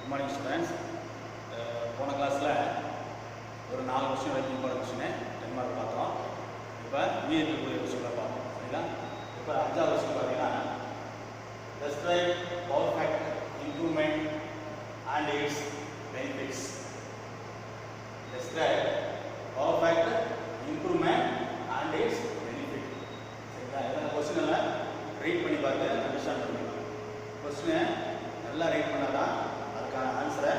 Good morning students. போன கிளாஸில் ஒரு 4 கொஸ்டின் வரைக்கும் இம்பார்ட்டன் கொஸ்டின் 10 மார்க் பார்த்தோம். இப்போ மீதி இருக்கக்கூடிய கொஸ்டின்களை பார்ப்போம். சரிங்களா? இப்போ 5வது கொஸ்டின் பார்த்தீங்கன்னா describe power factor improvement and its benefits. Describe power factor improvement and its benefit. சரிங்களா? இந்த கொஸ்டின் எல்லாம் ரீட் பண்ணி பார்த்து அண்டர்ஸ்டாண்ட் பண்ணிக்கலாம். கொஸ்டினை நல்லா ரீட் பண்ணாதான் அதுக்கான ஆன்சரை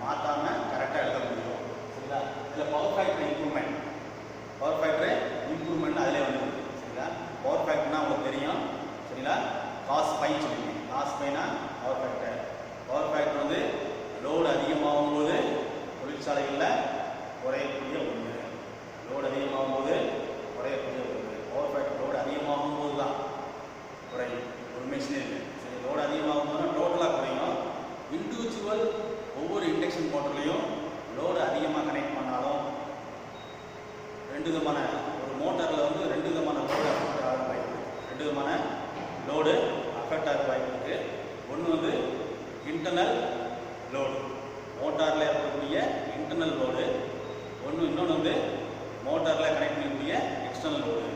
மாற்றாமல் கரெக்டாக எழுத முடியும். சரிங்களா? இதில் பவர் ஃபேக்டர் இம்ப்ரூவ்மெண்ட் அதிலே வந்துருக்கு. சரிங்களா? பவர் ஃபேக்டர்னா உங்களுக்கு தெரியும். சரிங்களா? காஸ் பைன்னு சொல்லுவீங்க. காஸ் பைனா பவர் ஃபேக்டர் வந்து லோடு அதிகமாகும் போது தொழிற்சாலைகளில் குறையக்கூடிய ஒன்று. லோடு அதிகமாகும் போது குறையக்கூடிய ஒன்று. பவர் ஃபேக்டர் லோடு அதிகமாகும் போது தான் குறையும் ஒரு மிஷினரி. சரி, லோடு அதிகமாகும் போதுனா டோட்டலாக குறையும். இண்டிவிஜுவல் ஒவ்வொரு இண்டக்ஷன் மோட்டர்லையும் லோடு அதிகமாக கனெக்ட் பண்ணாலும் ரெண்டு விதமான ஒரு மோட்டரில் வந்து ரெண்டு விதமான லோடு அஃபெக்ட் ஆக வாய்ப்பு இருக்குது. ரெண்டு விதமான லோடு அஃபெக்ட் ஆக வாய்ப்பு இருக்குது. ஒன்று வந்து இன்டர்னல் லோடு, மோட்டாரில் இருக்கக்கூடிய இன்டர்னல் லோடு. இன்னொன்று வந்து மோட்டாரில் கனெக்ட் பண்ணக்கூடிய எக்ஸ்டர்னல் லோடு.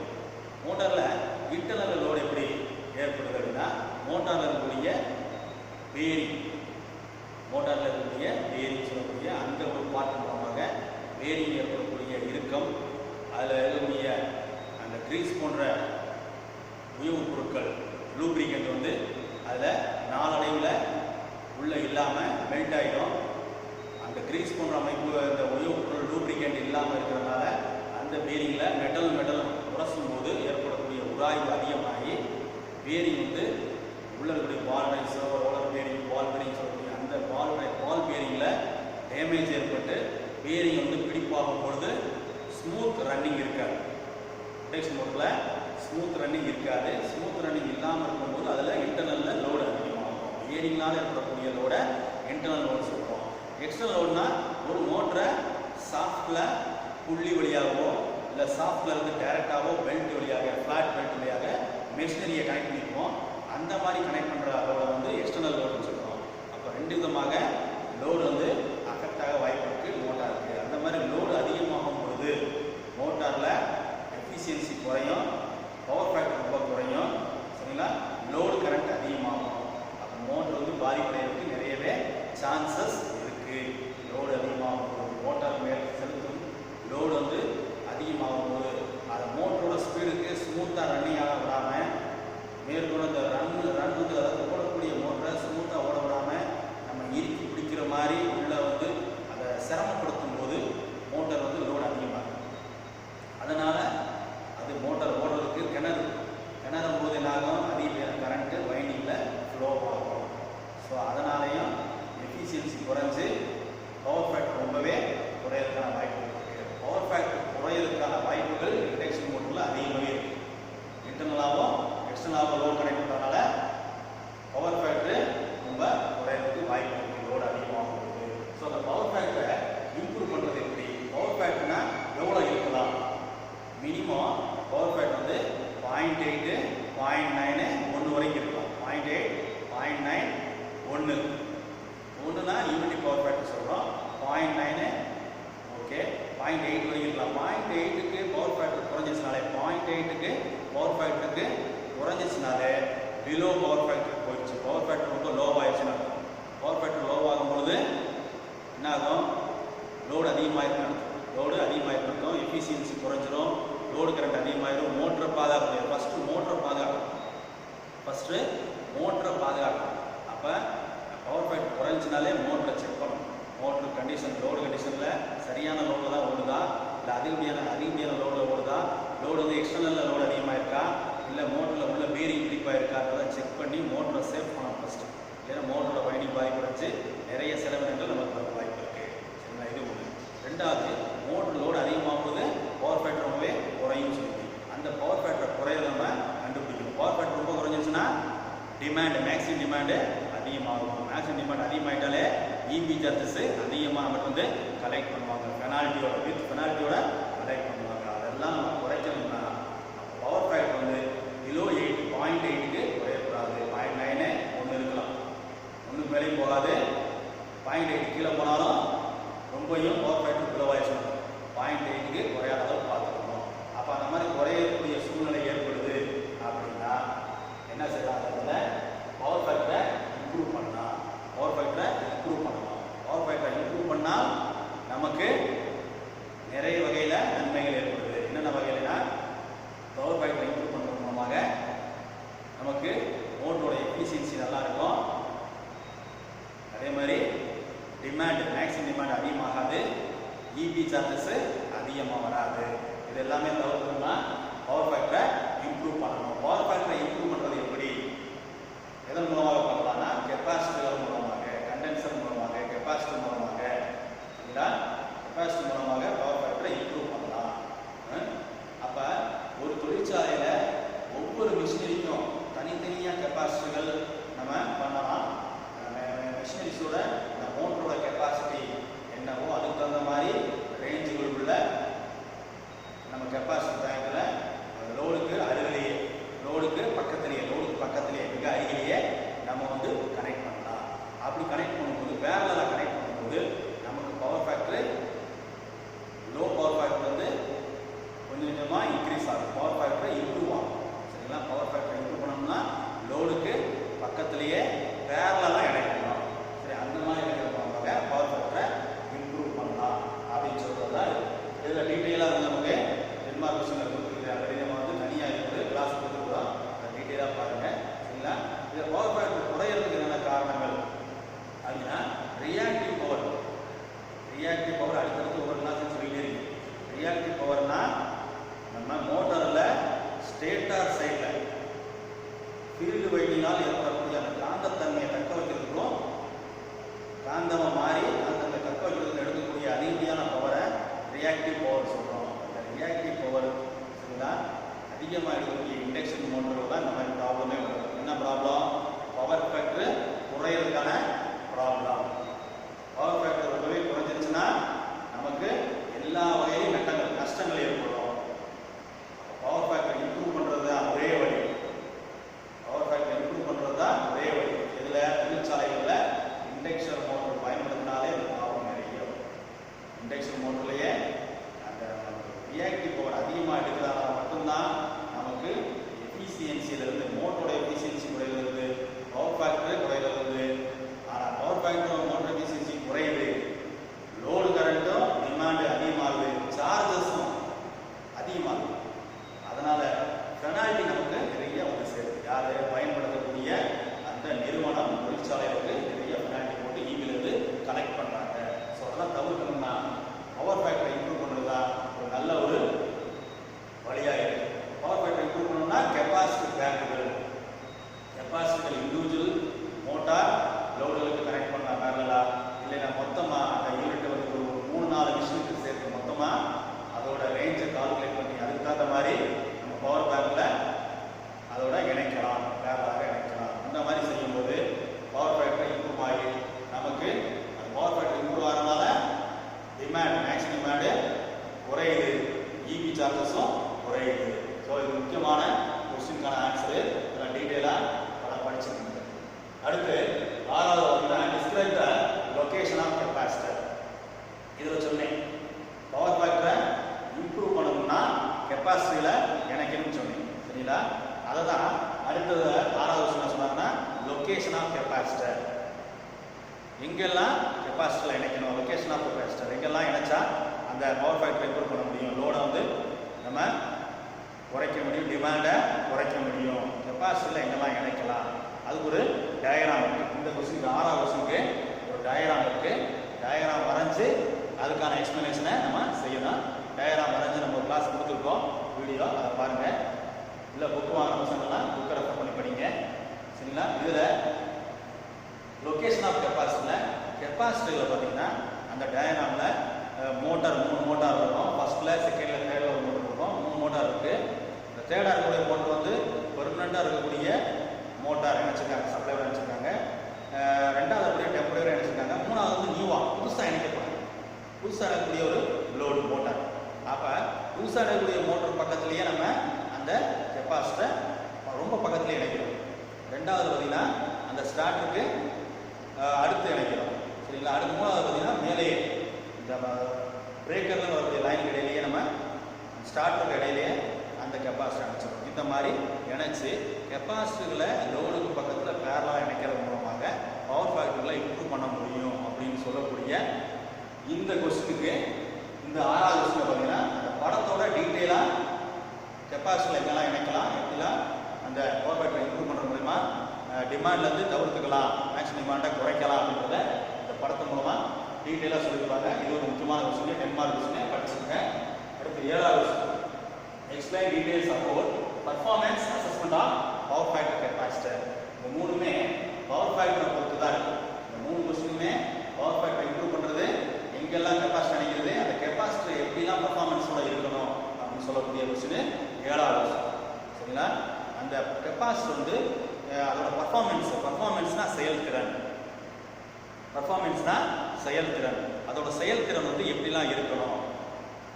மோட்டாரில் இன்டர்னல் லோடு எப்படி ஏற்படுது அப்படின்னா மோட்டாரில் இருக்கக்கூடிய பேரிங் சொல்லக்கூடிய அந்த ஒரு பார்ட் மூலமாக பேரிங் ஏற்படக்கூடிய இறுக்கம், அதில் இருக்கக்கூடிய அந்த கிரீஸ் போன்ற உயவுப் பொருட்கள் லூப்ரிகண்ட் வந்து அதில் நாளடைவில் உள்ளே இல்லாமல் மெல்ட் ஆகிடும். அந்த கிரீஸ் போன்ற அமைப்பு அந்த உயவுப் பொருள் லூப்ரிகண்ட் இல்லாமல் இருக்கிறதுனால அந்த பேரிங்கில் மெட்டல் உரசும் போது ஏற்படக்கூடிய உராய்வு அதிகமாகி பேரிங் வந்து உள்ள இருக்கக்கூடிய பால் ரைஸோ ரோலர் பேரிங் பால் பேரிங் சொல்லக்கூடிய அந்த பால் பேரிங்கில் டேமேஜ் ஏற்பட்டு பேரிங் வந்து பிடிப்பாகும் பொழுது ஸ்மூத் ரன்னிங் இருக்காது. இண்டக்ஷன் மோட்டரில் ஸ்மூத் ரன்னிங் இருக்காது. ஸ்மூத் ரன்னிங் இல்லாமல் இருக்கும்போது அதில் இன்டர்னலில் லோடு அதிகமாகும். பேரிங்னால் ஏற்படக்கூடிய லோடை இன்டர்னல் லோடு சொல்கிறோம். எக்ஸ்டர்னல் லோடுனா ஒரு மோட்டரை சாஃப்டில் புள்ளி வழியாகவோ இல்லை சாஃப்டில் இருந்து டைரெக்டாகவோ பெல்ட் வழியாக ஃப்ளாட் பெல்ட் வழியாக மெஷினரியை கனெக்ட் பண்ணிக்குவோம். அந்த மாதிரி கனெக்ட் பண்ணுற லோடை வந்து எக்ஸ்டர்னல் லோடுன்னு சொல்கிறோம். அப்போ ரெண்டு விதமாக லோடு வந்து அஃபெக்ட் ஆக வாய்ப்பு இருக்குது மோட்டாருக்கு. அந்த மாதிரி லோடு அதிகமாகும் பொழுது மோட்டாரில் எஃபிஷியன்சி குறையும், பவர் ஃபேக்டர் ரொம்ப குறையும். சரிங்களா? லோடு கரண்ட் அதிகமாகும். அப்போ மோட்டர் வந்து பாதிப்படைகிறதுக்கு நிறையவே சான்சஸ் இருக்குது. லோடு அதிகமாகும் போது மோட்டார் மேல் செலுத்தும் லோடு வந்து அதிகமாகும் போது அது மோட்டரோட ஸ்பீடுக்கு ஸ்மூத்தாக ரன்னிங் ஆக விடாமல் மேற்கொண்டு அந்த ரன் வந்து அதாவது ஓடக்கூடிய மோட்டரை ஸ்மூத்தாக ஓட விடாமல் நம்ம இறுக்கி பிடிக்கிற மாதிரி உள்ள வந்து அதை சிரமப்படுத்தும் போது மோட்டர் வந்து லோடு அதிகமாகும். அதனால் அது மோட்டர் ஓடுறதுக்கு கிணறும் போது என்னாகும், அதிக கரண்ட்டு வைண்டிங்கில் ஃப்ளோ ஆகும். ஸோ அதனாலேயும் எஃபிஷியன்சி குறைஞ்சி பவர் ஃபேக்டர் ரொம்பவே குறையிறதுக்கான வாய்ப்பு இருக்குது. பவர் ஃபேக்டர் குறையிறதுக்கான வாய்ப்புகள் இண்டக்ஷன் மோட்டரில் அதிகமாகவே இருக்குது. இன்டர்னலாகவும் எக்ஸ்டர்னலாகவும் லோடு கனெக்ட் பண்ணுறதுனால பவர் ஃபேக்டர் ரொம்ப குறையிறதுக்கு வாய்ப்பு இருக்குது லோடு அதிகமாகும் போது. ஸோ அந்த பவர் ஃபேக்டரை இம்ப்ரூவ் பண்ணுறது எப்படி? பவர் ஃபேக்டர்னா எவ்வளோ இருக்கலாம்? மினிமம் பவர் ஃபேக்டர் வந்து 0.8 0.9 1 வரைக்கும் இருக்கலாம். 0.8 0.9 1னா யூனிட்டி பவர் ஃபேக்டர் சொல்கிறோம். 0.9 ஓகே 0.8 வரைக்கும் இருக்கலாம். 0.8க்கு பவர் ஃபேக்டர் குறைஞ்சிச்சுனாலே 0.8க்கு பவர் ஃபேக்டருக்கு குறைஞ்சிச்சுனாலே பிலோ பவர் ஃபேக்டர் போயிடுச்சு. பவர் ஃபேக்டர் ரொம்ப லோவாகிடுச்சுன்னா பவர் ஃபேக்டர் லோவாகும் பொழுது என்ன ஆகும்? லோடு அதிகமாகிருக்கும். எஃபிஷியன்சி குறைஞ்சிரும். லோடு கரண்ட் அதிகமாகிடும். மோட்டரை பாதுகாக்கணும். ஃபஸ்ட்டு மோட்டரை பாதுகாக்கணும். அப்போ பவர் ஃபேக்டர் குறைஞ்சினாலே மோட்டரை செக் பண்ணணும். மோட்டர் கண்டிஷன் லோடு கண்டிஷனில் சரியான லோடில் தான் ஓடுதா, இல்லை அதிகப்படியான லோடில் ஓடுதா, லோடு வந்து எக்ஸ்டர்னலில் லோடு அதிகமாக இருக்கா, இல்லை மோட்டரில் உள்ள பேரிங் பிடிப்பாக இருக்கா, அதெல்லாம் செக் பண்ணி மோட்டரை சேஃப் பண்ணணும் ஃபஸ்ட்டு. ஏன்னா மோட்டரோட வைண்டிங் பாதிப்பு வச்சு நிறைய செலவினங்கள் நமக்கு வர வாய்ப்பு இருக்குது. சரிங்களா? இது ஒன்று. ரெண்டாவது, மோட்டர் லோடு அதிகமாகும் போது பவர் ஃபேக்டர் ரொம்பவே குறையும் சொல்லி அந்த பவர் ஃபேக்டர் குறையிற நம்ம கண்டுபிடிக்கணும். பவர் ஃபேக்டர் ரொம்ப குறைஞ்சிச்சுன்னா மேக்ஸிமம் டிமாண்டு அதிகமாகும். மேக்ஸிமம் டிமாண்ட் அதிகமாகிட்டாலே இபி சார்ஜஸ் அதிகமாக நமக்கு வந்து கலெக்ட் பண்ணுவாங்க. பெனால்ட்டியோட கலெக்ட் பண்ணுவாங்க. அதெல்லாம் நம்ம குறைக்கணும்னா பவர் ஃபேக்டர் வந்து பிலோ 0.8க்கு குறையக்கூடாது. 0.9 1 இருக்கலாம். 1க்கு மேலேயும் போகாது. 0.8 கீழே போனாலும் ரொம்பவும் பவர் ஃபேக்டர் கிலோவாயிடும். 0.8க்கு குறையாத அளவு பார்த்துக்கணும். அப்போ அந்த மாதிரி குறையக்கூடிய சூழ்நிலை ஏற்படுது அப்படின்னா என்ன செய்யலாம்? அதில் பவர் ஃபேக்டரை இம்ப்ரூவ் பண்ணலாம். பவர் ஃபேக்டரை இம்ப்ரூவ் பண்ணலாம். பவர் ஃபேக்டரை இம்ப்ரூவ் பண்ணால் நமக்கு நிறைய வகையில் நன்மைகள் ஏற்படுது. என்னென்ன வகையிலனா பவர் ஃபேக்டரை இம்ப்ரூவ் பண்ணுறது மூலமாக நமக்கு மோட்டரோட எஃபிஷியன்சி நல்லா இருக்கும். அதே மாதிரி டிமாண்ட் மேக்ஸிமம் டிமாண்ட் அதிகமாகாது. இபி சார்ஜஸ் அதிகமாக வராது. இது எல்லாமே தவிர்க்கணும்னா பவர் ஃபேக்டரை இம்ப்ரூவ் பண்ணணும். பவர் ஃபேக்டரை இம்ப்ரூவ் பண்ணுறது எப்படி? எதன் மூலமாக பண்ணலாம்னா கெப்பாசிட்டர் மூலமாக, கண்டென்சர் மூலமாக, கெப்பாசிட்டர் மூலமாக, இல்லைங்களா? கெப்பாசிட்டர் மூலமாக பவர் ஃபேக்டரை இம்ப்ரூவ் பண்ணலாம். அப்போ ஒரு தொழிற்சாலையில் ஒவ்வொரு மிஷினரிக்கும் தனித்தனியாக கெப்பாசிட்டர்கள் நம்ம பண்ணலாம். மிஷினரிஸோட இந்த மோட்டரோட கெப்பாசிட்டி என்னவோ அதுக்கு தகுந்த மாதிரி ரேஞ்சுகளுக்குள்ள நம்ம கெப்பாசிட்டி டேங்கில் லோடுக்கு அருகிலேயே, லோடுக்கு பக்கத்திலேயே மிக அருகிலேயே நம்ம வந்து கனெக்ட் பண்ணலாம். அப்படி கனெக்ட் பண்ணும்போது பேரலாக கனெக்ட் பண்ணும்போது நமக்கு power factor low power factor வந்து கொஞ்சம் கொஞ்சமாக இன்க்ரீஸ் ஆகும். பவர் ஃபேக்டரை இம்ப்ரூவ் ஆகும். சரிங்களா? பவர் ஃபேக்டரை இம்ப்ரூவ் பண்ணோம்னா லோடுக்கு பக்கத்திலேயே பேரலாக இணைக்கணும். சரி, அந்த மாதிரி இணைக்கிறதுக்காக பவர் ஃபேக்டரை இம்ப்ரூவ் பண்ணலாம் அப்படின்னு சொல்கிறது தான். இதில் டீட்டெயிலாக வந்து நமக்கு டென்மார்க் கொஸ்டின் கொடுத்துருக்குது. ஆல்ரெடி நம்ம வந்து தனியாக இருக்குது கிளாஸ் கொடுத்துருக்குறோம். அதை டீட்டெயிலாக பாருங்கள். சரிங்களா? இதில் பவர் ஃபேக்டர் குறையிறதுக்கு என்னென்ன காரணங்கள் அப்படின்னா ரியாக்டிவ் பவர். ரியாக்டிவ் பவர் அடுத்தடுத்து ஒவ்வொரு கிளாஸ் சொல்லிட்டே இருக்கு. ரியாக்டிவ் பவர்னா நம்ம மோட்டரில் ஸ்டேட்டார் சைடில் ஃபீல்டு வைண்டினால் ஏற்படக்கூடிய அந்த காந்தத்தன்மையை தக்க வைக்கிறதுக்கும் காந்தமாக மாறி அந்த தக்க வைக்கிறதுக்கு எடுக்கக்கூடிய அதிகமான பவரை ரியாக்டிவ் பவர் சொல்கிறோம். அந்த ரியாக்டிவ் பவர் சரிங்களா அதிகமாக எடுக்கக்கூடிய இண்டக்ஷன் மோட்டரில் தான் இந்த மாதிரி ப்ராப்ளமே வரும். என்ன ப்ராப்ளம்? பவர் ஃபேக்டர் குறையிறதுக்கான ப்ராப்ளம். பவர் ஃபேக்டர் ரொம்பவே குறைஞ்சிருச்சுன்னா நமக்கு எல்லா வகையிலும் நஷ்டங்கள் ஏற்படும். பவர் ஃபேக்டர் இம்ப்ரூவ் பண்ணுறது தான் ஒரே வழி. பவர் ஃபேக்டர் இம்ப்ரூவ் பண்ணுறது தான் ஒரே வழி. இதில் தொழிற்சாலைகளில் இண்டக்ஷன் மோட்டர் பயன்படுத்தினாலே இந்த ப்ராப்ளம் நிறையும். இண்டக்ஷன் மோட்டர்லேயே அந்த ரியாக்டிவ் பவர் அதிகமாக எடுக்கிறதால மட்டும்தான் நமக்கு எஃபிஷியன்சியிலிருந்து மோட்டரோட எஃபிஷியன்சி குறைகிறது, பவர் ஃபேக்டர் குறைகிறது. ஆனால் பவர் ஃபேக்டர் மோட்டர் எஃபிஷியன்சி குறையுது, லோடு கரண்ட்டும் டிமாண்டு அதிகமாகுது, சார்ஜஸும் அதிகமாகுது. அதனால் பெனால்ட்டி நமக்கு நிறைய வந்து சேருது. யார் பயன்படுத்தக்கூடிய அந்த நிறுவனம் தொழிற்சாலைகளுக்கு நிறைய பெனால்ட்டி போட்டு இங்கிலிருந்து கலெக்ட் பண்ணுறாங்க. ஸோ அதெல்லாம் தவிர்க்கணும்னா பவர் ஃபேக்டரை இம்ப்ரூவ் பண்ணுறது தான் ஒரு நல்ல ஒரு வழியாக இருக்குது. பவர் ஃபேக்டரை இம்ப்ரூவ் பண்ணணும்னா கெப்பாசிட்டி இண்டிவிஜுவல் மோட்டார் லோடுகளுக்கு கனெக்ட் பண்ணலாம் பேரலா. இல்லைன்னா மொத்தமாக அந்த யூனிட் வந்து ஒரு 3-4 மிஷினுக்கு சேர்த்து மொத்தமாக அதோட ரேஞ்சை கால்குலேட் பண்ணி அதுக்கு தகுந்த மாதிரி நம்ம பவர் பேங்கில் அதோட இணைக்கலாம், பேரலாக இணைக்கலாம். இந்த மாதிரி செய்யும்போது பவர் ஃபேக்டர் இம்ப்ரூவ் ஆகி நமக்கு அந்த பவர் ஃபேக்டர் இம்ப்ரூவ் ஆகிறதுனால டிமாண்ட் மேக்ஸிமம் டிமாண்டு குறையுது, இபி சார்ஜஸும் குறையுது. ஸோ இது முக்கியமான கொஸ்டினுக்கான ஆன்சரு. இதெல்லாம் டீட்டெயிலாக படம் படிச்சுக்கோங்க. அடுத்து 6வது பார்த்தீங்கன்னா describe the location of capacitor. இதில் சொன்னேன் பவர் ஃபேக்டரை இம்ப்ரூவ் பண்ணணும்னா கெப்பாசிட்டியில் இணைக்கணும்னு சொன்னேன். சரிங்களா? அதை தான் அடுத்தது 6வது விஷயம் சொன்னாங்கன்னா லொகேஷன் ஆஃப் கெப்பாசிட்டர். எங்கெல்லாம் கெப்பாசிட்டரில் இணைக்கணும், லொகேஷன் ஆஃப் கெப்பாசிட்டர் எங்கெல்லாம் இணைச்சா அந்த பவர் ஃபேக்டரை இம்ப்ரூவ் பண்ண முடியும், லோடை வந்து நம்ம குறைக்க முடியும், டிமாண்டை குறைக்க முடியும், கெப்பாசிட்டியில் எங்கெல்லாம் இணைக்கலாம், அதுக்கு ஒரு டயக்ராம் இருக்குது. இந்த கொஸ்டினுக்கு 6வது கொஸ்டினுக்கு ஒரு டயக்ராம் இருக்குது. டயக்ராம் வரைஞ்சி அதுக்கான எக்ஸ்ப்ளனேஷனை நம்ம செய்யணும். டயக்ராம் வரைஞ்சி நம்ம ஒரு கிளாஸ் கொடுத்துருக்கோம், வீடியோ அதை பாருங்கள். இல்லை புக்கு வாங்கின பசங்கள்லாம் புக்கை ரெஃபர் பண்ணி படிங்க. சரிங்களா? இதில் லொகேஷன் ஆஃப் கெப்பாசிட்டியில் பார்த்தீங்கன்னா அந்த டயக்ராமில் மோட்டார் 3 மோட்டார் இருக்கும். ஃபஸ்ட்டில், செகண்டில், தேர்டில் ஒரு மோட்டர் இருக்கும். 3 மோட்டார் இருக்குது. இந்த தேர்டாக இருக்கக்கூடிய மோட்டர் வந்து பெர்மனண்ட்டாக இருக்கக்கூடிய மோட்டார் இணைச்சிருக்காங்க, சப்ளைவர் இணைச்சிருக்காங்க. 2வது இருக்கக்கூடிய டெம்பரரி இணைச்சிருக்காங்க. 3வது வந்து நியூவாக புதுசாக இணைக்கப்படுறாங்க. புதுசாக இருக்கக்கூடிய ஒரு லோடு மோட்டார். அப்போ புதுசாக இருக்கக்கூடிய மோட்டர் பக்கத்துலேயே நம்ம அந்த கெப்பாசிட்டரை ரொம்ப பக்கத்துலேயே இணைக்கிறோம். 2வது பார்த்தீங்கன்னா அந்த ஸ்டார்டருக்கு அடுத்து இணைக்கிறோம். சரிங்களா? சரிங்களா. அடுத்த மூணாவது பார்த்தீங்கன்னா மேலே இந்த பிரேக்கரில் வரக்கூடிய லைன் இடையிலேயே நம்ம ஸ்டார்டருக்கு இடையிலேயே அந்த கெப்பாசிட்டர் அணைச்சிடும். இந்த மாதிரி இணைச்சி கெப்பாசிட்டர்களை லோடுக்கு பக்கத்தில் பேரலாக இணைக்கிறது மூலமாக பவர் ஃபேக்டரிகளை இம்ப்ரூவ் பண்ண முடியும் அப்படின்னு சொல்லக்கூடிய இந்த கொஸ்டினுக்கு இந்த 6வது கொஸ்டின் பார்த்தீங்கன்னா அந்த படத்தோட டீட்டெயிலாக கெப்பாசிட்டரில் எங்கெல்லாம் இணைக்கலாம், எப்படிலாம் அந்த பவர் ஃபேக்டரை இம்ப்ரூவ் பண்ணுறது மூலமா டிமாண்ட்லேருந்து தவிர்த்துக்கலாம், மேக்ஸிமம் டிமாண்டை குறைக்கலாம் அப்படின்றத இந்த படத்து மூலமாக டீட்டெயிலாக சொல்லியிருப்பாங்க. இது ஒரு முக்கியமான கொஸ்டின், 10 மார்க் கொஸ்டின் படிச்சுருங்க. அடுத்து 7வது question, explain details about performance assessment of power factor capacitor. இந்த மூணுமே பவர் ஃபேக்டரை பொறுத்து தான் இருக்குது. இந்த 3 கொஸ்டினுமே பவர் ஃபேக்டரை இம்ப்ரூவ் பண்ணுறது, எங்கெல்லாம் கெப்பாசிட்டி அணைக்கிறது, அந்த கெப்பாசிட்டர் எப்படிலாம் பர்ஃபார்மன்ஸோட இருக்கணும் அப்படின்னு சொல்லக்கூடிய கொஸ்டின் 7வது கொஸ்டின். சரிங்களா. அந்த கெப்பாசிட்டர் வந்து அதோட பர்ஃபார்மன்ஸ்னா செயல்திறன், அதோட செயல்திறன் வந்து எப்படிலாம் இருக்கணும்,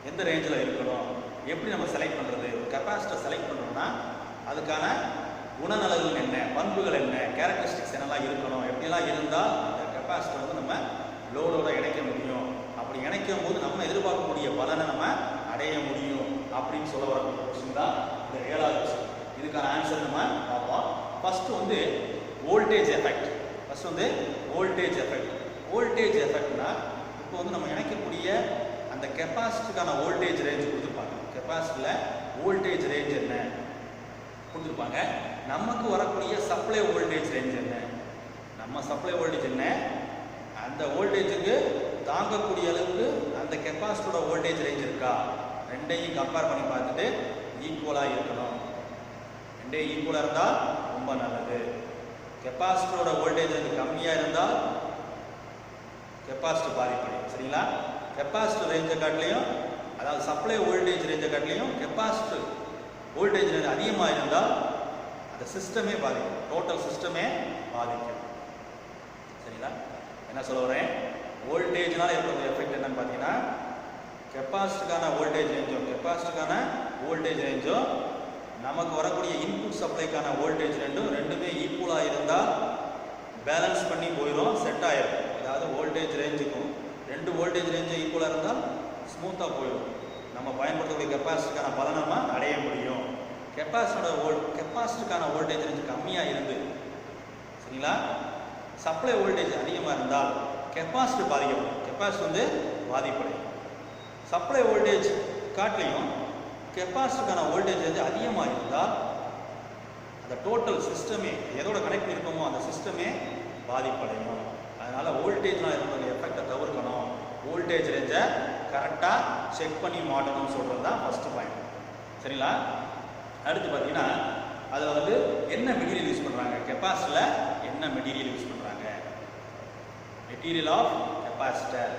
எந்த ரேஞ்சில் இருக்கணும், எப்படி நம்ம செலக்ட் பண்ணுறது. ஒரு கெப்பாசிட்டர் செலக்ட் பண்ணுறோம்னா அதுக்கான குணநலங்கள் என்ன, பண்புகள் என்ன, கேரக்டரிஸ்டிக்ஸ் என்னெல்லாம் இருக்கணும், எப்படிலாம் இருந்தால் அந்த கெப்பாசிட்டர் வந்து நம்ம லோடோட இணைக்க முடியும், அப்படி இணைக்கும் போது நம்ம எதிர்பார்க்கக்கூடிய பலனை நம்ம அடைய முடியும் அப்படின்னு சொல்ல வரக்கூடிய கொஸ்டின் தான் இந்த 7வது கொஸ்டின். இதுக்கான ஆன்சர் நம்ம பார்ப்போம். ஃபர்ஸ்ட் வந்து வோல்டேஜ் எஃபெக்ட். வோல்டேஜ் எஃபெக்ட்னா இப்போ வந்து நம்ம இணைக்கக்கூடிய அந்த கெப்பாசிட்டிக்கான வோல்டேஜ் ரேஞ்ச் கொடுத்துருப்பாங்க. கெப்பாசிட்டியில் வோல்டேஜ் ரேஞ்ச் என்ன கொடுத்துருப்பாங்க. நமக்கு வரக்கூடிய சப்ளை வோல்டேஜ் ரேஞ்ச் என்ன, நம்ம சப்ளை வோல்டேஜ் என்ன, அந்த வோல்டேஜுக்கு தாங்கக்கூடிய அளவுக்கு அந்த கெப்பாசிட்டரோட வோல்டேஜ் ரேஞ்ச் இருக்கா, ரெண்டையும் கம்பேர் பண்ணி பார்த்துட்டு ஈக்குவலாக இருக்கணும். ரெண்டையும் ஈக்குவலாக இருந்தால் ரொம்ப நல்லது. கெப்பாசிட்டரோட வோல்டேஜ் வந்து கம்மியாக இருந்தால் கெப்பாசிட்டர் பாதிப்படையும். சரிங்களா. கெப்பாசிட்டர் ரேஞ்சை காட்டிலையும், அதாவது சப்ளை வோல்டேஜ் ரேஞ்சை காட்டிலையும் கெப்பாசிட்டர் வோல்டேஜ் ரேஞ்ச் அதிகமாக இருந்தால் அந்த சிஸ்டமே பாதிக்கும், டோட்டல் சிஸ்டமே பாதிக்கும். சரிங்களா. என்ன சொல்ல வரேன், வோல்டேஜ்னால ஏற்படுற எஃபெக்ட் என்னன்னு பார்த்தீங்கன்னா கெப்பாசிட்டருக்கான வோல்டேஜ் ரேஞ்சும் நமக்கு வரக்கூடிய இன்புட் சப்ளைக்கான வோல்டேஜ் ரெண்டுமே ஈக்குவலாக இருந்தால் பேலன்ஸ் பண்ணி போயிடும், செட் ஆயிடும். அதாவது வோல்டேஜ் ரேஞ்சுக்கும் 2 வோல்டேஜ் ரேஞ்சும் ஈக்குவலாக இருந்தால் ஸ்மூத்தாக போயிடும், நம்ம பயன்படுத்தக்கூடிய கெப்பாசிட்டிக்கான பலனை நம்ம அடைய முடியும். கெப்பாசிட்டிக்கான வோல்டேஜ் ரேஞ்ச் கம்மியாக இருந்து, சரிங்களா, சப்ளை வோல்டேஜ் அதிகமாக இருந்தால் கெப்பாசிட்டி பாதிக்கப்படும், கெப்பாசிட்டி வந்து பாதிப்படையும். சப்ளை வோல்டேஜ் காட்டிலையும் கெப்பாசிட்டிக்கான வோல்டேஜ் வந்து அதிகமாக இருந்தால் அந்த டோட்டல் சிஸ்டமே, எதோட கனெக்ட் இருக்கோமோ அந்த சிஸ்டமே பாதிப்படையும். அதனால் வோல்டேஜ்னால் இருக்கிற எஃபெக்டை தவிர்க்கணும், வோல்டேஜ் ரேஞ்சை கரெக்டாக செக் பண்ணி மாட்டணும்னு சொல்கிறது தான் ஃபஸ்ட்டு பாயிண்ட். சரிங்களா. அடுத்து பார்த்தீங்கன்னா அதில் வந்து என்ன மெட்டீரியல் யூஸ் பண்ணுறாங்க, கெப்பாசிட்டரில் என்ன மெட்டீரியல் யூஸ் பண்ணுறாங்க, மெட்டீரியல் ஆஃப் கெப்பாசிட்டர்.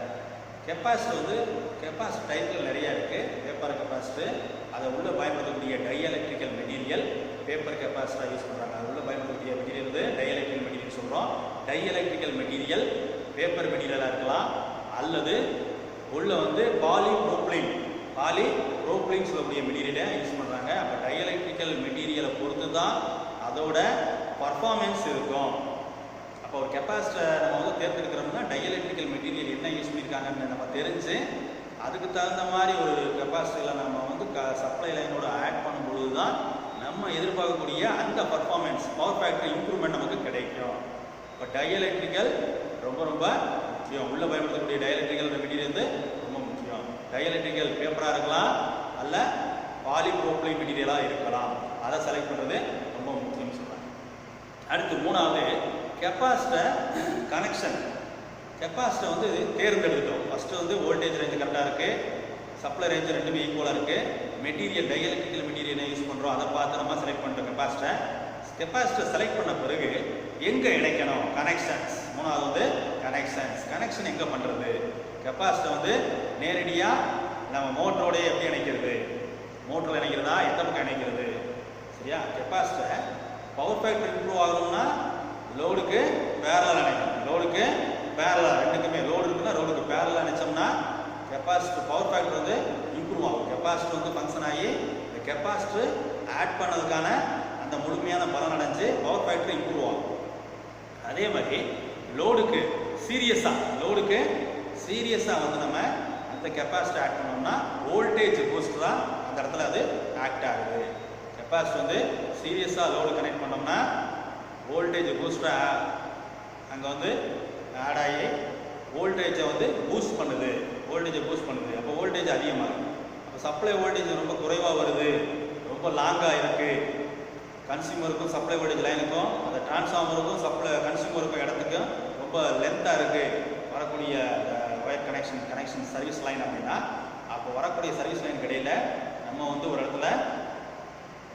கெப்பாசிட்டர் வந்து கெப்பாசிட்டர் டைப்பில் நிறையா இருக்குது. பேப்பர் கெப்பாசிட்டர், அதை உள்ளே பயன்படுத்தக்கூடிய டைஎலக்ட்ரிக்கல் மெட்டீரியல் பேப்பர் கெப்பாசிட்டராக யூஸ் பண்ணுறாங்க. அது உள்ளே பயன்படுத்தக்கூடிய மெட்டீரியல் வந்து டைஎலக்ட்ரிக்கல் மெட்டீரியல் சொல்கிறோம். டைஎலக்ட்ரிக்கல் மெட்டீரியல் பேப்பர் மெட்டீரியலாக இருக்கலாம், அல்லது உள்ள வந்து பாலிப்ரோப்ளின் சொல்லக்கூடிய மெட்டீரியலை யூஸ் பண்ணுறாங்க. அப்போ டைஎலக்ட்ரிக்கல் மெட்டீரியலை பொறுத்து தான் அதோட பர்ஃபார்மன்ஸ் இருக்கும். அப்போ ஒரு கெப்பாசிட்டரை நம்ம வந்து தேர்ந்தெடுக்கிறோம்னா டைஎலக்ட்ரிக்கல் மெட்டீரியல் என்ன யூஸ் பண்ணியிருக்காங்கன்னு நம்ம தெரிஞ்சு அதுக்கு தகுந்த மாதிரி ஒரு கெப்பாசிட்டியில் நம்ம வந்து சப்ளை லைனோட ஆட் பண்ணும்பொழுது தான் நம்ம எதிர்பார்க்கக்கூடிய அந்த பர்ஃபார்மன்ஸ் பவர் ஃபேக்டரி இம்ப்ரூவ்மெண்ட் நமக்கு கிடைக்கும். இப்போ டைஎலக்ட்ரிக்கல் ரொம்ப முக்கியம். உள்ளே பயன்படுத்தக்கூடிய டைஎலக்ட்ரிக்கல் மெட்டீரியல் வந்து ரொம்ப முக்கியம். டைஎலக்ட்ரிக்கல் பேப்பராக இருக்கலாம், அல்ல பாலிப்ரோப்ளின் மெட்டீரியலாக இருக்கலாம். அதை செலக்ட் பண்ணுறது ரொம்ப முக்கியம்னு சொல்கிறாங்க. அடுத்து 3வது கெப்பாசிட்டர் கனெக்ஷன். கெப்பாசிட்டர் வந்து தேர்ந்தெடுத்தோம். ஃபஸ்ட்டு வந்து வோல்டேஜ் ரேஞ்சு கரெக்டாக இருக்குது, சப்ளை ரேஞ்சு ரெண்டுமே ஈக்குவலாக இருக்குது, மெட்டீரியல் டைஎலக்ட்ரிக்கல் மெட்டீரியல் யூஸ் பண்ணுறோம், அதை பார்த்து நம்ம செலக்ட் பண்ணுறோம். கெப்பாசிட்டர் செலக்ட் பண்ண பிறகு எங்கே இணைக்கணும், கனெக்ஷன்ஸ். 3வது வந்து கனெக்ஷன் எங்கே பண்ணுறது. கெப்பாசிட்டர் வந்து நேரடியாக நம்ம மோட்டரோடைய எப்படி இணைக்கிறது, மோட்டரில் இணைக்கிறதா, எந்த பக்கம் இணைக்கிறது. சரியா. கெப்பாசிட்டர் பவர் ஃபேக்டர் இம்ப்ரூவ் ஆகணும்னா லோடுக்கு பேரலாக இணைக்கணும். லோடுக்கு பேரலாக ரெண்டுக்குமே லோடு இருக்குன்னா லோடுக்கு பேரலாக இணைச்சோம்னா கெப்பாசிட்டர் பவர் ஃபேக்டர் வந்து இம்ப்ரூவ் ஆகும். கெப்பாசிட்டர் வந்து ஃபங்க்ஷன் ஆகி இந்த கெப்பாசிட்டர் ஆட் பண்ணதுக்கான அந்த முழுமையான பலன் அடைஞ்சு பவர் ஃபேக்டர் இம்ப்ரூவ் ஆகும். அதே மாதிரி லோடுக்கு சீரியஸாக லோடுக்கு சீரியஸாக வந்து நம்ம அந்த கெப்பாசிட்டி ஆட் பண்ணோம்னா வோல்டேஜ் பூஸ்ட் தான் அந்த இடத்துல அது ஆக்ட் ஆகுது. கெப்பாசிட்டி வந்து சீரியஸாக லோடு கனெக்ட் பண்ணோம்னா வோல்டேஜ் பூஸ்டாக அங்கே வந்து ஆட் ஆகி வோல்டேஜை வந்து பூஸ்ட் பண்ணுது. அப்போ வோல்டேஜ் அதிகமாகுது. அப்போ சப்ளை வோல்டேஜ் ரொம்ப குறைவாக வருது, ரொம்ப லாங்காக இருக்குது, கன்சியூமருக்கும் சப்ளை வோல்டேஜ் லைனுக்கும் அந்த டிரான்ஸ்ஃபார்மருக்கும் கன்சியூமருக்கும் இடத்துக்கும் ரொம்ப லென்த்தாக இருக்குது வரக்கூடிய ஒயர் கனெக்ஷன் சர்வீஸ் லைன் அப்படின்னா, அப்போ வரக்கூடிய சர்வீஸ் லைன் இடையில நம்ம வந்து ஒரு இடத்துல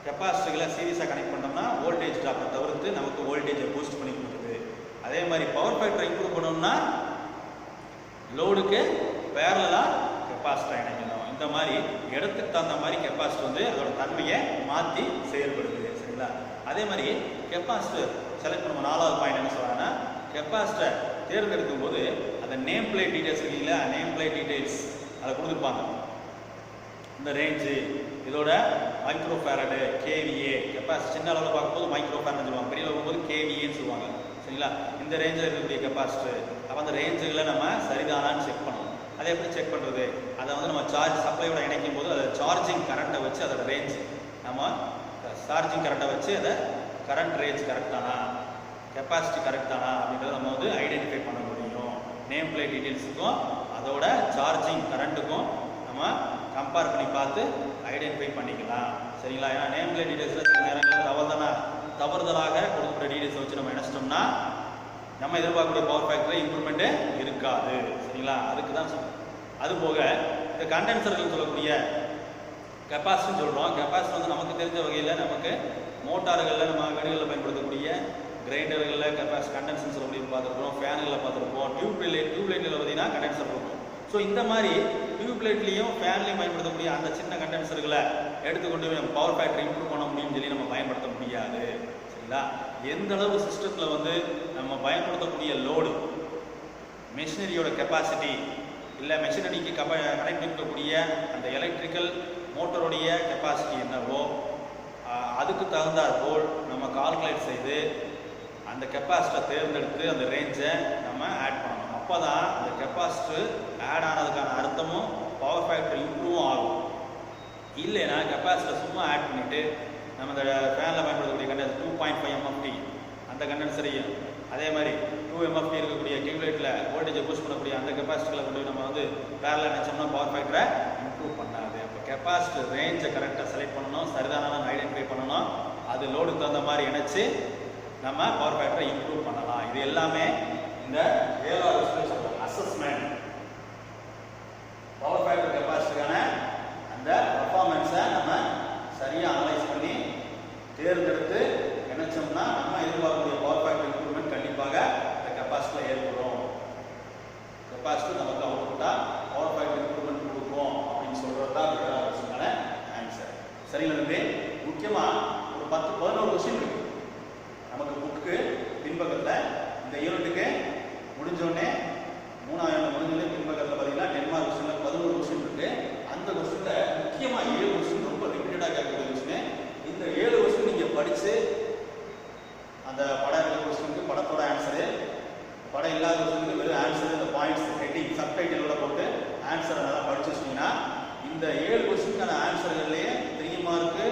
கெப்பாசிட்டிகளை சீரியஸாக கனெக்ட் பண்ணோம்னா வோல்டேஜ் ட்ராப்பை தவிர்த்து நமக்கு வோல்டேஜை பூஸ்ட் பண்ணி கொடுக்குது. அதே மாதிரி பவர் ஃபேக்டரை இம்ப்ரூவ் பண்ணோம்னா லோடுக்கு பேரலாக கெப்பாசிட்டர் இணைக்கணும். இந்த மாதிரி இடத்துக்கு தகுந்த மாதிரி கெப்பாசிட்டர் வந்து அதோட தன்மையை மாற்றி செயல்படுது. சரிங்களா? அதே மாதிரி கெப்பாசிட்டர் செலக்ட் பண்ணுவோம். 4வது பாயிண்ட் என்ன சொல்றாங்கன்னா, கெப்பாசிட்டர் தேர்ந்தெடுக்கும் போது அந்த நேம் பிளேட் டீடைல்ஸ் இல்லைங்களா, நேம் பிளேட் டீடைல்ஸ் அதை கொடுத்துருப்பாங்க. இந்த ரேஞ்சு, இதோட மைக்ரோ ஃபேரடு, கேவிஏ, கெப்பாசிட்டி சின்ன அளவில் பார்க்கும்போது மைக்ரோ ஃபேரட்னு சொல்லுவாங்க, பெரிய அளவில் பார்க்கும்போது கேவிஏன்னு சொல்லுவாங்க. சரிங்களா? இந்த ரேஞ்சில் இருக்கக்கூடிய கெப்பாசிட்டர். அப்போ அந்த ரேஞ்சுகளை நம்ம சரிதானான்னு செக் பண்ணணும். அதை எப்படி செக் பண்ணுறது? அதை வந்து நம்ம சப்ளையோட இணைக்கும் போது அதை சார்ஜிங் கரண்ட்டை வச்சு அதோட ரேஞ்ச் நம்ம சார்ஜிங் கரண்ட்டை வச்சு அதை கரண்ட் ரேஞ்ச் கரெக்ட் தானா, கெப்பாசிட்டி கரெக்ட் தானா அப்படின்றத நம்ம வந்து ஐடென்டிஃபை பண்ண முடியும். நேம் பிளேட் டீட்டெயில்ஸுக்கும் அதோட சார்ஜிங் கரண்ட்டுக்கும் நம்ம கம்பேர் பண்ணி பார்த்து ஐடென்டிஃபை பண்ணிக்கலாம். சரிங்களா? ஏன்னா நேம் பிளேட் டீட்டெயில்ஸில் சில நேரங்களில் தவறுதலாக கொடுக்குற டீட்டெயில்ஸை வச்சு நம்ம நினச்சிட்டோம்னா நம்ம எதிர்பார்க்கக்கூடிய பவர் ஃபேக்டரில் இம்ப்ரூவ்மெண்ட்டு இருக்காது. சரிங்களா? அதுக்கு தான் சொல்லுவோம். அதுபோக இந்த கண்டென்சர்கள் சொல்லக்கூடிய கெப்பாசிட்டின்னு சொல்கிறோம். கெப்பாசிட்டி வந்து நமக்கு தெரிஞ்ச வகையில் நமக்கு மோட்டார்களில் நம்ம வீடுகளில் பயன்படுத்தக்கூடிய கிரைண்டர்களில் கண்டென்சர் சொல்லக்கூடிய பார்த்துருக்கோம், ஃபேன்களில் பார்த்துருப்போம், டியூப்லைட்டில் பார்த்தீங்கன்னா கண்டென்சர் இருக்கும். ஸோ இந்த மாதிரி டியூப்லைட்லேயும் ஃபேன்லையும் பயன்படுத்தக்கூடிய அந்த சின்ன கண்டென்சர்களை எடுத்துக்கொண்டு நம்ம பவர் ஃபேக்டரி இம்ப்ரூவ் பண்ண முடியும்னு சொல்லி நம்ம பயன்படுத்த முடியாது. சரிங்களா? எந்த அளவு சிஸ்டத்தில் வந்து நம்ம பயன்படுத்தக்கூடிய லோடு, மெஷினரியோட கெப்பாசிட்டி இல்லை மெஷினரிக்கு கனெக்ட் இருக்கக்கூடிய அந்த எலக்ட்ரிக்கல் மோட்டருடைய கெப்பாசிட்டி என்னவோ அதுக்கு தகுந்தாற் போல் நம்ம கால்குலேட் செய்து அந்த கெப்பாசிட்டரை தேர்ந்தெடுத்து அந்த ரேஞ்சை நம்ம ஆட் பண்ணணும். அப்போ தான் அந்த கெப்பாசிட்டர் ஆட் ஆனதுக்கான அர்த்தமும் பவர் ஃபேக்டர் இம்ப்ரூவும் ஆகும். இல்லைன்னா கெப்பாசிட்டர் சும்மா ஆட் பண்ணிவிட்டு நம்ம இந்த ஃபேனில் பயன்படுத்தக்கூடிய கண்டென்சர் 2.5 MFT அந்த கண்டென்சரையும் அதே மாதிரி 2 MFT இருக்கக்கூடிய டியூப்லைட்டில் வோல்டேஜை பூஸ்ட் பண்ணக்கூடிய அந்த கெப்பாசிட்டிகளை கொண்டு நம்ம வந்து பேரலாக நினச்சோம்னா பவர் ஃபேக்டரை இம்ப்ரூவ் பண்ணாது. அப்போ கெப்பாசிட்டர் ரேஞ்சை கரெக்டாக செலக்ட் பண்ணணும், சரிதான ஐடென்டிஃபை பண்ணணும், அது லோடுக்கு தகுந்த மாதிரி இணைச்சி நம்ம பவர் ஃபேக்டரை இம்ப்ரூவ் பண்ணலாம். இது எல்லாமே இந்த 7வது அசஸ்மெண்ட் பவர் ஃபேக்டர் கெப்பாசிட்டிக்கான அந்த பர்ஃபார்மன்ஸை நம்ம சரியாக அனலைஸ் பண்ணி தேர்ந்தெடுத்து நினைச்சோம்னா நம்ம எதிர்பார்க்கக்கூடிய பவர் ஃபேக்டர் இம்ப்ரூவ்மெண்ட் கண்டிப்பாக இந்த கெப்பாசிட்டியில் ஏற்படும். கெப்பாசிட்டி நமக்கு அவுட்புட்டாக பவர் ஃபேக்டர் இம்ப்ரூவ்மெண்ட் கொடுக்கும் அப்படின்னு சொல்கிறது தான் கொஸ்டினான ஆன்சர். சரிங்களா தம்பி? முக்கியமாக ஒரு 10-11 கொஸ்டின் இருக்குது நமக்கு புக்கு பின்பக்கத்தில். இந்த யூனிட்டுக்கு முடிஞ்சோடனே 3ஆம் யூனிட் முடிஞ்சோடனே பின்பக்கத்தில் பார்த்தீங்கன்னா 10 மார்க் கொஸ்டினில் 11 கொஸ்டின் இருக்குது. அந்த கொஸ்டினில் முக்கியமாக 7 கொஸ்டின் ரொம்ப ரிப்பீட்டடாக கேட்கக்கூடிய கொஸ்டின். இந்த 7 கொஸ்டின் நீங்கள் படித்து அந்த படம் இருக்கிற கொஸ்டினுக்கு படத்தோட ஆன்சரு, படம் இல்லாத கொஸ்டினுக்கு வெறும் ஆன்சரு, இந்த பாயிண்ட்ஸ் ஹெட்டிங் சப்டைட்டிலோட போட்டு ஆன்சரை நல்லா படிச்சு வச்சிட்டிங்கன்னா இந்த 7 கொஸ்டினுக்கான ஆன்சர்கள்லேயே 3 மார்க்கு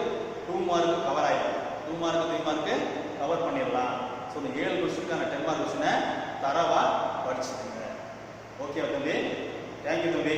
2 மார்க்கு கவர் ஆகிடும். 2 மார்க்கு 3 மார்க்கு கவர் பண்ணிடலாம். ஸோ இந்த 7 கொஸ்டினுக்கான 10 மார்க் கொஸ்டினை தரவாக படிச்சுக்கோங்க. ஓகே தம்பி? தேங்க்யூ தம்பி.